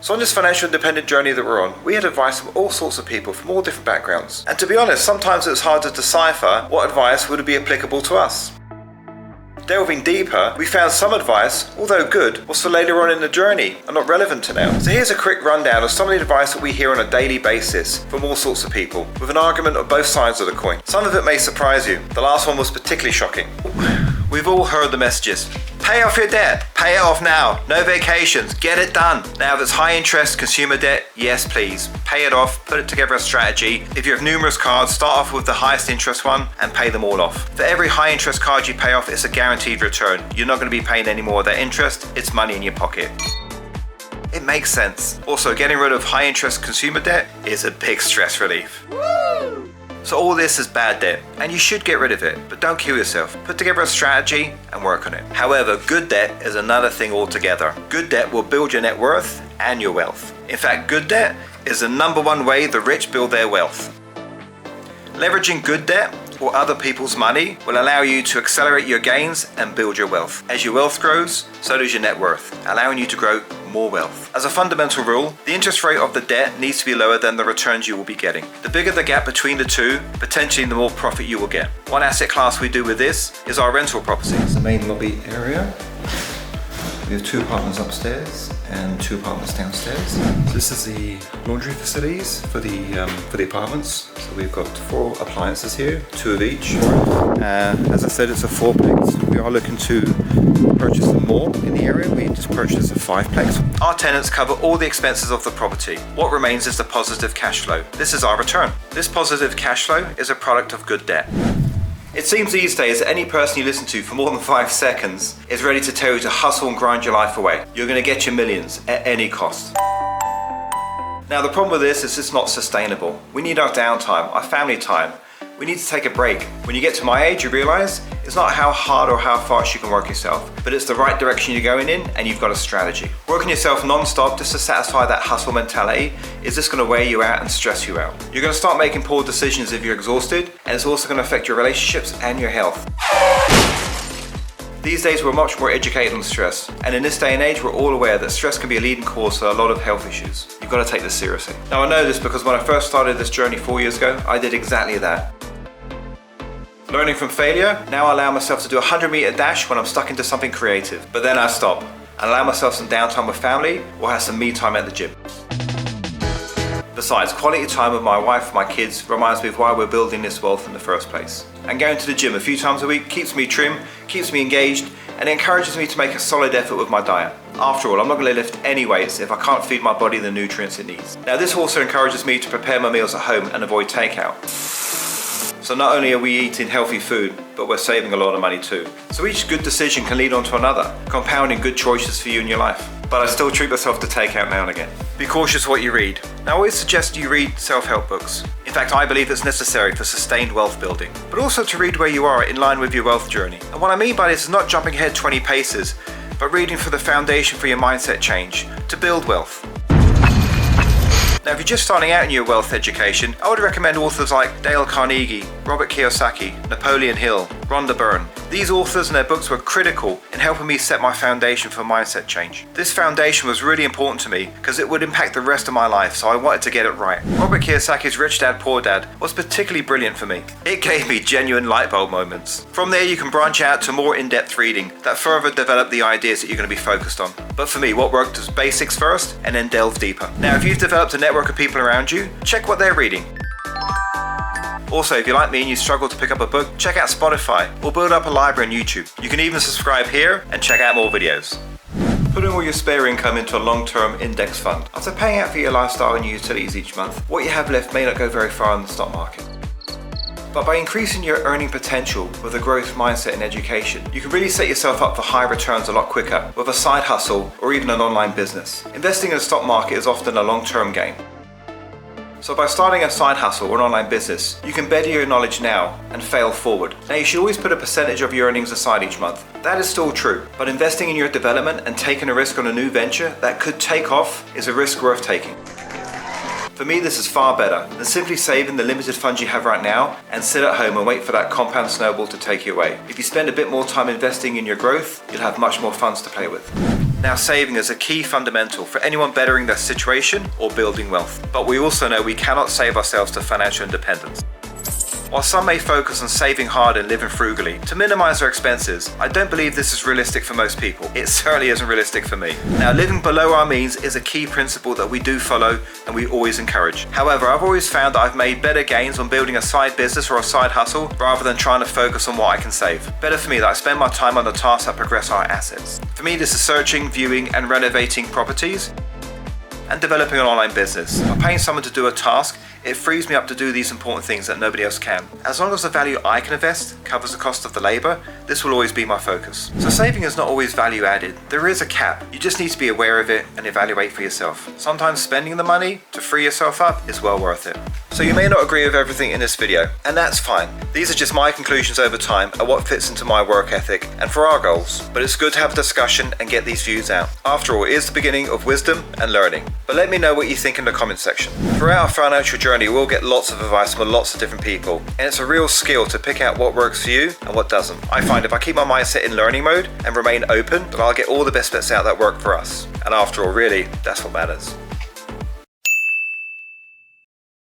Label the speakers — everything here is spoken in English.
Speaker 1: So on this financial independent journey that we're on, we had advice from all sorts of people from all different backgrounds. And to be honest, sometimes it was hard to decipher what advice would be applicable to us. Delving deeper, we found some advice, although good, was for later on in the journey and not relevant to now. So here's a quick rundown of some of the advice that we hear on a daily basis from all sorts of people, with an argument of both sides of the coin. Some of it may surprise you. The last one was particularly shocking. We've all heard the messages. Pay off your debt. Pay it off now. No vacations. Get it done. Now, if it's high interest consumer debt, yes please. Pay it off. Put it together a strategy. If you have numerous cards, start off with the highest interest one and pay them all off. For every high interest card you pay off, it's a guaranteed return. You're not going to be paying any more of that interest. It's money in your pocket. It makes sense. Also, getting rid of high interest consumer debt is a big stress relief. Woo! So all this is bad debt, and you should get rid of it, but don't kill yourself. Put together a strategy and work on it. However, good debt is another thing altogether. Good debt will build your net worth and your wealth. In fact, good debt is the #1 way the rich build their wealth. Leveraging good debt or other people's money will allow you to accelerate your gains and build your wealth. As your wealth grows, so does your net worth, allowing you to grow more wealth. As a fundamental rule, the interest rate of the debt needs to be lower than the returns you will be getting. The bigger the gap between the two, potentially the more profit you will get. One asset class we do with this is our rental properties. The main lobby area. We have 2 apartments upstairs and 2 apartments downstairs. This is the laundry facilities for the apartments. So we've got 4 appliances here, 2 of each. As I said, it's a 4-plex. We are looking to purchase some more in the area. We just purchased a 5-plex. Our tenants cover all the expenses of the property. What remains is the positive cash flow. This is our return. This positive cash flow is a product of good debt. It seems these days that any person you listen to for more than 5 seconds is ready to tell you to hustle and grind your life away. You're going to get your millions at any cost. Now the problem with this is it's not sustainable. We need our downtime, our family time. We need to take a break. When you get to my age, you realize it's not how hard or how fast you can work yourself, but it's the right direction you're going in and you've got a strategy. Working yourself non-stop just to satisfy that hustle mentality is just going to wear you out and stress you out. You're going to start making poor decisions if you're exhausted, and it's also going to affect your relationships and your health. These days we're much more educated on stress, and in this day and age we're all aware that stress can be a leading cause for a lot of health issues. You've got to take this seriously. Now I know this because when I first started this journey 4 years ago, I did exactly that. Learning from failure, now I allow myself to do a 100-meter dash when I'm stuck into something creative, but then I stop and allow myself some downtime with family or have some me time at the gym. Besides, quality time with my wife and my kids reminds me of why we're building this wealth in the first place. And going to the gym a few times a week keeps me trim, keeps me engaged, and encourages me to make a solid effort with my diet. After all, I'm not going to lift any weights if I can't feed my body the nutrients it needs. Now this also encourages me to prepare my meals at home and avoid takeout. So not only are we eating healthy food, but we're saving a lot of money too. So each good decision can lead on to another, compounding good choices for you in your life. But I still treat myself to takeout now and again. Be cautious what you read. Now I always suggest you read self-help books. In fact, I believe it's necessary for sustained wealth building, but also to read where you are in line with your wealth journey. And what I mean by this is not jumping ahead 20 paces, but reading for the foundation for your mindset change to build wealth. Now, if you're just starting out in your wealth education, I would recommend authors like Dale Carnegie, Robert Kiyosaki, Napoleon Hill, Rhonda Byrne. These authors and their books were critical in helping me set my foundation for mindset change. This foundation was really important to me because it would impact the rest of my life, so I wanted to get it right. Robert Kiyosaki's Rich Dad Poor Dad was particularly brilliant for me. It gave me genuine light bulb moments. From there, you can branch out to more in-depth reading that further develop the ideas that you're going to be focused on. But for me, what worked was basics first and then delve deeper. Now, if you've developed a network of people around you, check what they're reading. Also, if you're like me and you struggle to pick up a book, check out Spotify or build up a library on YouTube. You can even subscribe here and check out more videos. Putting all your spare income into a long-term index fund. After paying out for your lifestyle and your utilities each month, what you have left may not go very far in the stock market. But by increasing your earning potential with a growth mindset and education, you can really set yourself up for high returns a lot quicker with a side hustle or even an online business. Investing in the stock market is often a long-term game. So by starting a side hustle or an online business, you can better your knowledge now and fail forward. Now you should always put a percentage of your earnings aside each month. That is still true, but investing in your development and taking a risk on a new venture that could take off is a risk worth taking. For me, this is far better than simply saving the limited funds you have right now and sit at home and wait for that compound snowball to take you away. If you spend a bit more time investing in your growth, you'll have much more funds to play with. Now, saving is a key fundamental for anyone bettering their situation or building wealth. But we also know we cannot save ourselves to financial independence. While some may focus on saving hard and living frugally to minimize their expenses, I don't believe this is realistic for most people. It certainly isn't realistic for me. Now, living below our means is a key principle that we do follow and we always encourage. However, I've always found that I've made better gains on building a side business or a side hustle rather than trying to focus on what I can save. Better for me that I spend my time on the tasks that progress our assets. For me, this is searching, viewing and renovating properties and developing an online business. By paying someone to do a task, it frees me up to do these important things that nobody else can. As long as the value I can invest covers the cost of the labor, this will always be my focus. So saving is not always value added. There is a cap. You just need to be aware of it and evaluate for yourself. Sometimes spending the money to free yourself up is well worth it. So you may not agree with everything in this video, and that's fine. These are just my conclusions over time and what fits into my work ethic and for our goals. But it's good to have a discussion and get these views out. After all, it is the beginning of wisdom and learning. But let me know what you think in the comment section. Throughout our financial journey, we'll get lots of advice from lots of different people, and it's a real skill to pick out what works for you and what doesn't. I find if I keep my mindset in learning mode and remain open, then I'll get all the best bits out that work for us. And after all, really, that's what matters.